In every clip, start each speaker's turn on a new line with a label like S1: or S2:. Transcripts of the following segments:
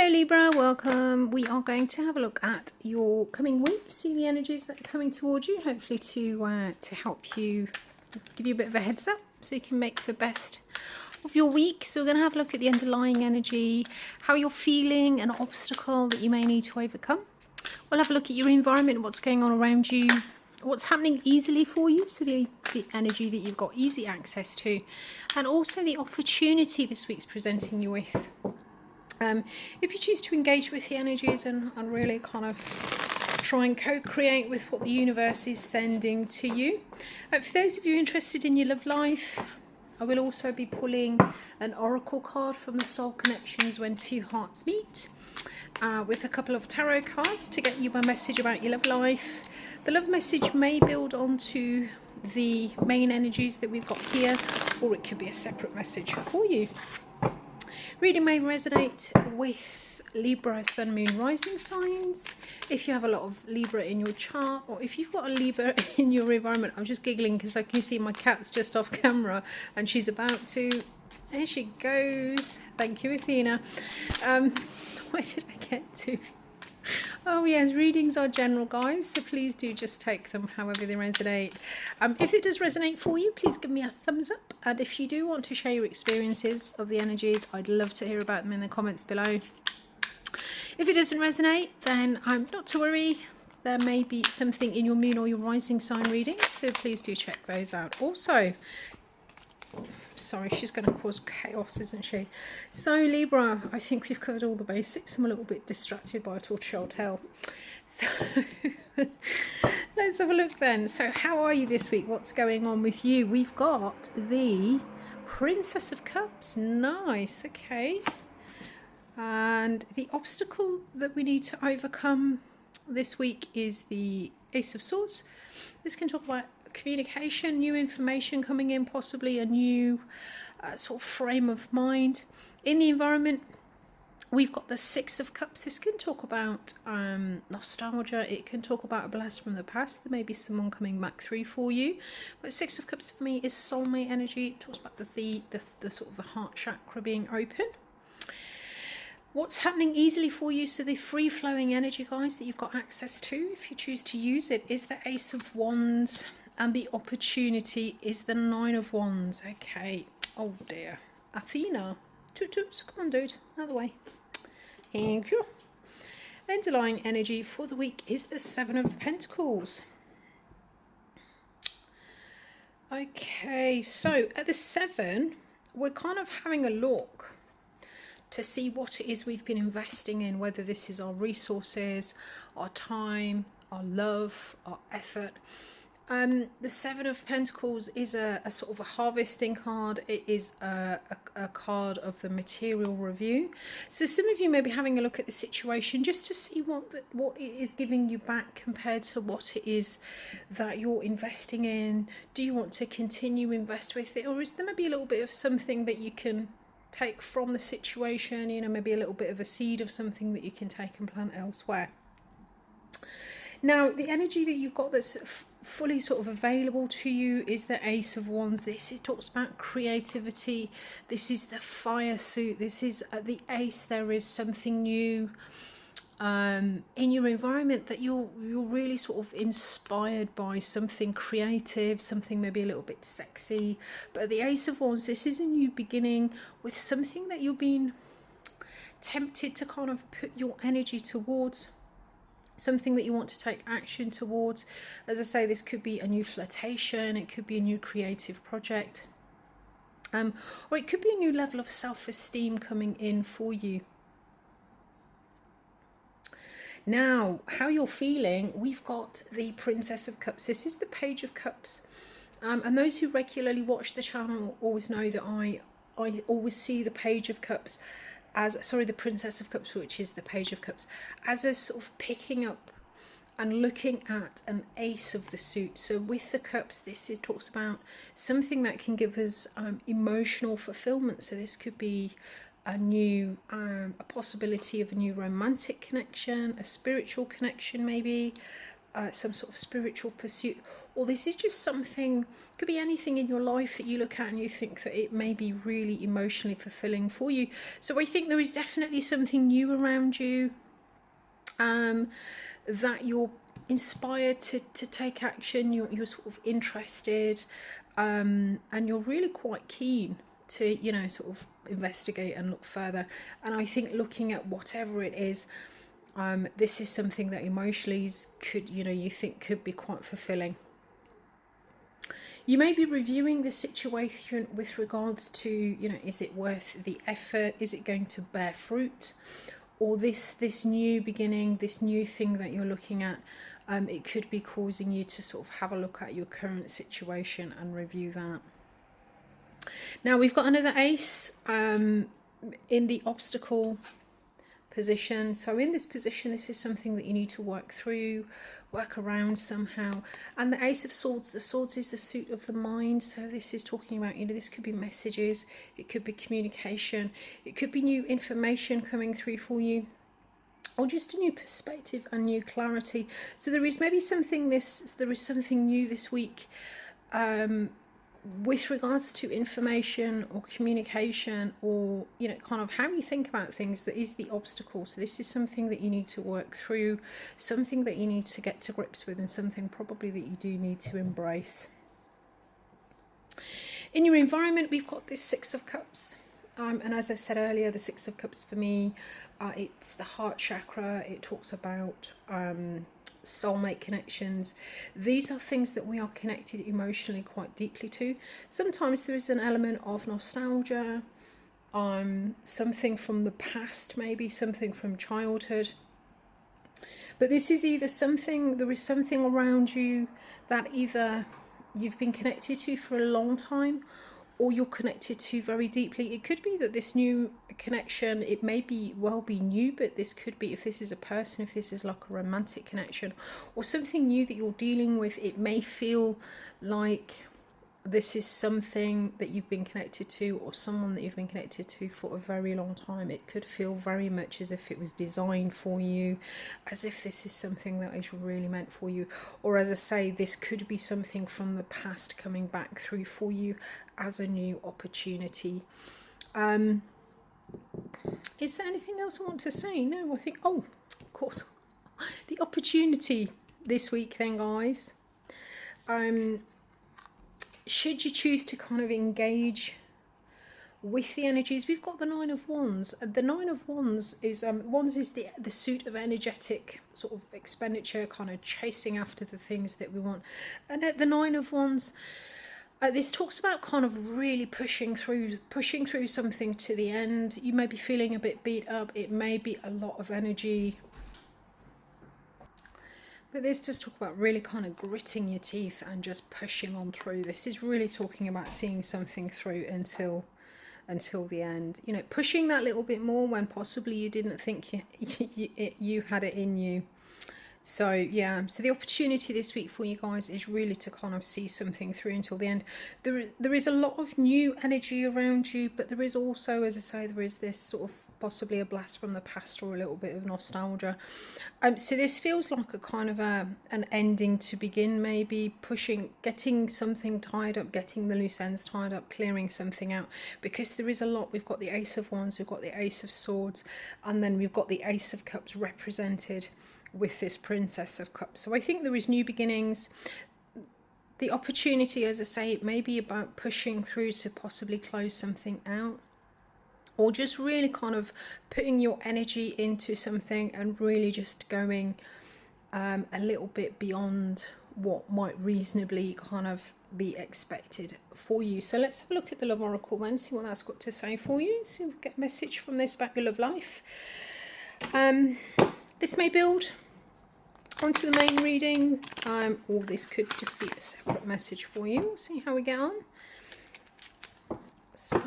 S1: Hello Libra, welcome. We are going to have a look at your coming week, see the energies that are coming towards you, hopefully to help you, give you a bit of a heads up so you can make the best of your week. So we're going to have a look at the underlying energy, how you're feeling, an obstacle that you may need to overcome. We'll have a look at your environment, what's going on around you, what's happening easily for you, so the energy that you've got easy access to, and also the opportunity this week's presenting you with. If you choose to engage with the energies and really kind of try and co-create with what the universe is sending to you. For those of you interested in your love life, I will also be pulling an oracle card from the Soul Connections When Two Hearts Meet, with a couple of tarot cards to get you a message about your love life. The love message may build onto the main energies that we've got here, or it could be a separate message for you. Reading may resonate with Libra, Sun, Moon, Rising signs. If you have a lot of Libra in your chart, or if you've got a Libra in your environment. I'm just giggling because I can see my cat's just off camera and she's about to... There she goes. Thank you, Athena. Where did I get to? Oh yes, readings are general, guys, so please do just take them however they resonate. If it does resonate for you, please give me a thumbs up, and if you do want to share your experiences of the energies, I'd love to hear about them in the comments below. If it doesn't resonate, then not to worry, there may be something in your moon or your rising sign reading, so please do check those out. Also, sorry, she's going to cause chaos, isn't she? So Libra, I think we've covered all the basics. I'm a little bit distracted by a tortoise hell. So let's have a look then. So how are you this week? What's going on with you? We've got the Princess of Cups. Nice, okay. And the obstacle that we need to overcome this week is the Ace of Swords. This can talk about communication, new information coming in, possibly a new sort of frame of mind. In the environment, we've got the Six of Cups. This can talk about nostalgia. It can talk about a blast from the past. There may be someone coming back through for you. But Six of Cups for me is soulmate energy. It talks about the sort of the heart chakra being open. What's happening easily for you, so the free-flowing energy, guys, that you've got access to, if you choose to use it, is the Ace of Wands, and the opportunity is the Nine of Wands. Okay. Oh dear. Athena. Toot toots. Come on, dude. Out of the way. Thank you. Underlying energy for the week is the Seven of Pentacles. Okay, so at the 7, we're kind of having a look to see what it is we've been investing in, whether this is our resources, our time, our love, our effort. The Seven of Pentacles is a sort of a harvesting card. It is a card of the material review. So some of you may be having a look at the situation just to see what it is giving you back compared to what it is that you're investing in. Do you want to continue invest with it, or is there maybe a little bit of something that you can take from the situation, you know, maybe a little bit of a seed of something that you can take and plant elsewhere. Now, the energy that you've got that's fully sort of available to you is the Ace of Wands. This talks about creativity. This is the fire suit. This is the ace. There is something new in your environment that you're really sort of inspired by, something creative, something maybe a little bit sexy. But the Ace of Wands, this is a new beginning with something that you've been tempted to kind of put your energy towards, something that you want to take action towards. As I say, this could be a new flirtation, it could be a new creative project, or it could be a new level of self-esteem coming in for you. Now, how you're feeling, we've got the Princess of Cups. This is the Page of Cups. And those who regularly watch the channel always know that I always see the Page of Cups as, sorry, the Princess of Cups, which is the Page of Cups, as a sort of picking up and looking at an ace of the suit. So with the cups, this talks about something that can give us emotional fulfillment. So this could be a new a possibility of a new romantic connection, a spiritual connection maybe, some sort of spiritual pursuit, or this is just something, could be anything in your life that you look at and you think that it may be really emotionally fulfilling for you. So I think there is definitely something new around you, that you're inspired to take action, you're sort of interested, and you're really quite keen to, you know, sort of investigate and look further. And I think looking at whatever it is, this is something that emotionally could, you know, you think could be quite fulfilling. You may be reviewing the situation with regards to, you know, is it worth the effort? Is it going to bear fruit? Or this new beginning, this new thing that you're looking at, it could be causing you to sort of have a look at your current situation and review that. Now we've got another ace in the obstacle position. So in this position, this is something that you need to work through, work around somehow. And the Ace of Swords, the swords is the suit of the mind. So this is talking about, you know, this could be messages, it could be communication, it could be new information coming through for you, or just a new perspective and new clarity. So there is maybe something new this week, with regards to information or communication, or, you know, kind of how you think about things, that is the obstacle. So this is something that you need to work through, something that you need to get to grips with, and something probably that you do need to embrace. In your environment, we've got this Six of Cups, and as I said earlier, the Six of Cups for me, it's the heart chakra. It talks about soulmate connections. These are things that we are connected emotionally quite deeply to. Sometimes there is an element of nostalgia, something from the past, maybe something from childhood. But this is either something, there is something around you that either you've been connected to for a long time, or you're connected to very deeply. It could be that this new connection, it may be new, but this could be, if this is a person, if this is like a romantic connection or something new that you're dealing with, it may feel like this is something that you've been connected to, or someone that you've been connected to for a very long time. It could feel very much as if it was designed for you, as if this is something that is really meant for you. Or as I say, this could be something from the past coming back through for you as a new opportunity. Is there anything else I want to say? No, I think, oh, of course, the opportunity this week then, guys. Should you choose to kind of engage with the energies, we've got the Nine of Wands. The Nine of Wands is the suit of energetic sort of expenditure, kind of chasing after the things that we want. And at the Nine of Wands, this talks about kind of really pushing through something to the end. You may be feeling a bit beat up. It may be a lot of energy. But this does talk about really kind of gritting your teeth and just pushing on through. This is really talking about seeing something through until the end. You know, pushing that little bit more when possibly you didn't think you had it in you. So yeah, so the opportunity this week for you guys is really to kind of see something through until the end. There is a lot of new energy around you, but there is also, as I say, there is this sort of possibly a blast from the past or a little bit of nostalgia. So this feels like a kind of an ending to begin, maybe getting something tied up, getting the loose ends tied up, clearing something out, because there is a lot. We've got the Ace of Wands, we've got the Ace of Swords, and then we've got the Ace of Cups represented with this Princess of Cups. So I think there is new beginnings. The opportunity, as I say, it may be about pushing through to possibly close something out, or just really kind of putting your energy into something and really just going a little bit beyond what might reasonably kind of be expected for you. So let's have a look at the Love Oracle then, see what that's got to say for you. See if we get a message from this about your love life. This may build onto the main reading, or this could just be a separate message for you. We'll see how we get on. So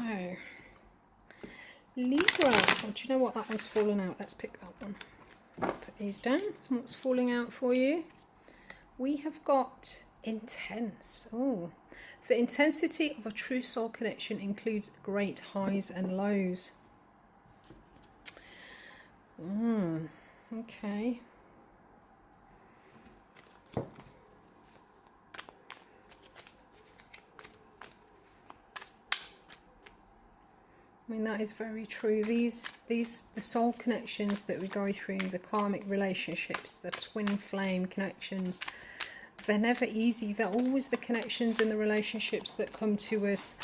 S1: Libra, oh, do you know what, that one's fallen out? Let's pick that one. Put these down. What's falling out for you? We have got intense. Oh, the intensity of a true soul connection includes great highs and lows. Okay. mean, that is very true. The soul connections that we go through, the karmic relationships, the twin flame connections, they're never easy. They're always the connections and the relationships that come to us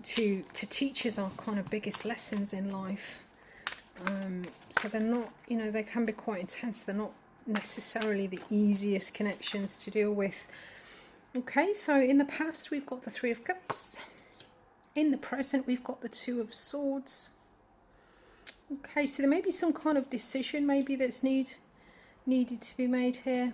S1: to teach us our kind of biggest lessons in life. So they're not, you know, they can be quite intense. They're not necessarily the easiest connections to deal with. Okay, so in the past we've got the Three of Cups. In the present we've got the Two of Swords. Okay, so there may be some kind of decision maybe that's needed to be made here.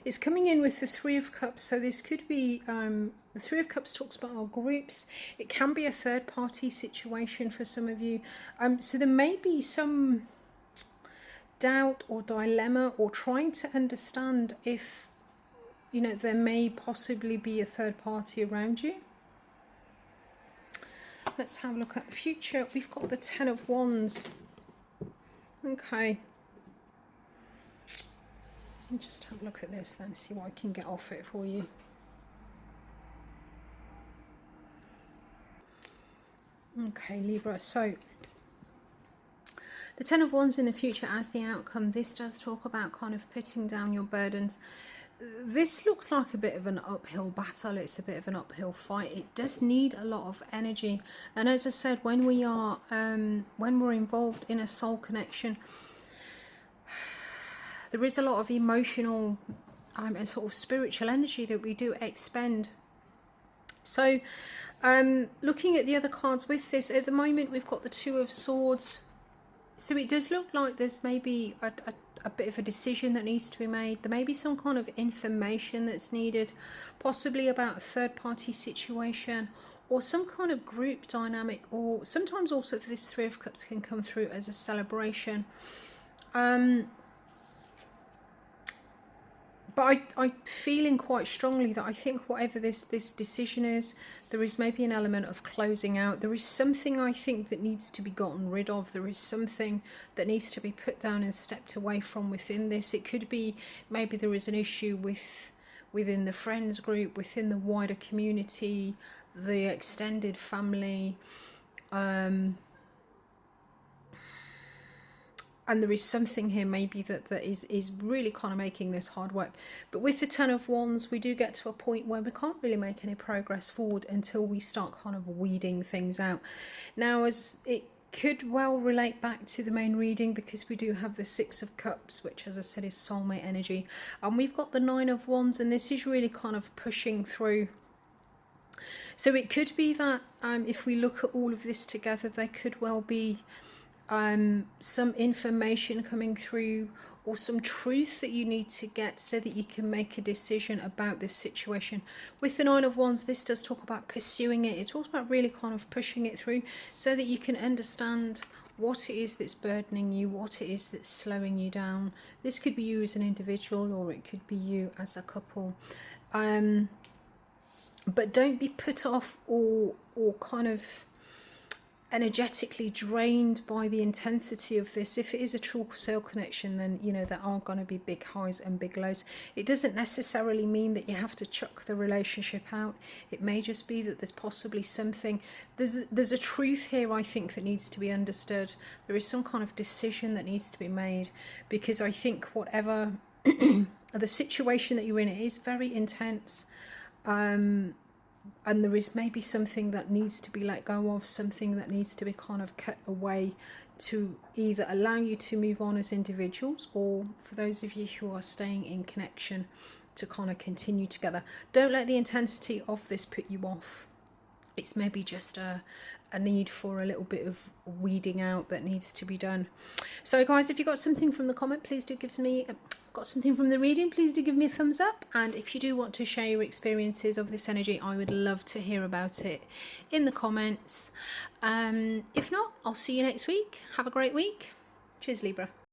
S1: It's coming in with the Three of Cups, so this could be, the Three of Cups talks about our groups. It can be a third party situation for some of you. So there may be some doubt or dilemma or trying to understand if, you know, there may possibly be a third party around you. Let's have a look at the future. We've got the Ten of Wands. Okay. Let me just have a look at this then, see what I can get off it for you. Okay, Libra. So, the Ten of Wands in the future as the outcome. This does talk about kind of putting down your burdens. This looks like a bit of an uphill battle. It's a bit of an uphill fight. It does need a lot of energy. And as I said, when we are, when we're involved in a soul connection, there is a lot of emotional and sort of spiritual energy that we do expend. So, looking at the other cards with this, at the moment we've got the Two of Swords. So it does look like there's maybe a bit of a decision that needs to be made. There may be some kind of information that's needed, possibly about a third party situation or some kind of group dynamic, or sometimes also this Three of Cups can come through as a celebration. But I'm feeling quite strongly that I think whatever this decision is, there is maybe an element of closing out. There is something I think that needs to be gotten rid of. There is something that needs to be put down and stepped away from within this. It could be maybe there is an issue within the friends group, within the wider community, the extended family. And there is something here maybe that is really kind of making this hard work. But with the Ten of Wands, we do get to a point where we can't really make any progress forward until we start kind of weeding things out. Now, as it could well relate back to the main reading, because we do have the Six of Cups, which, as I said, is soulmate energy. And we've got the Nine of Wands, and this is really kind of pushing through. So it could be that if we look at all of this together, there could well be some information coming through or some truth that you need to get so that you can make a decision about this situation. With the Nine of Wands, this does talk about pursuing it. It talks about really kind of pushing it through so that you can understand what it is that's burdening you, what it is that's slowing you down. This could be you as an individual, or it could be you as a couple. But don't be put off or kind of energetically drained by the intensity of this. If it is a true soul connection, then you know there are going to be big highs and big lows. It doesn't necessarily mean that you have to chuck the relationship out. It may just be that there's possibly something, there's a truth here I think that needs to be understood. There is some kind of decision that needs to be made, because I think whatever the situation that you're in, it is very intense. And there is maybe something that needs to be let go of, something that needs to be kind of cut away to either allow you to move on as individuals, or for those of you who are staying in connection, to kind of continue together. Don't let the intensity of this put you off. It's maybe just a need for a little bit of weeding out that needs to be done. So guys, if you got something from the comment, please do give me, got something from the reading, please do give me a thumbs up. And if you do want to share your experiences of this energy, I would love to hear about it in the comments. If not, I'll see you next week. Have a great week. Cheers, Libra.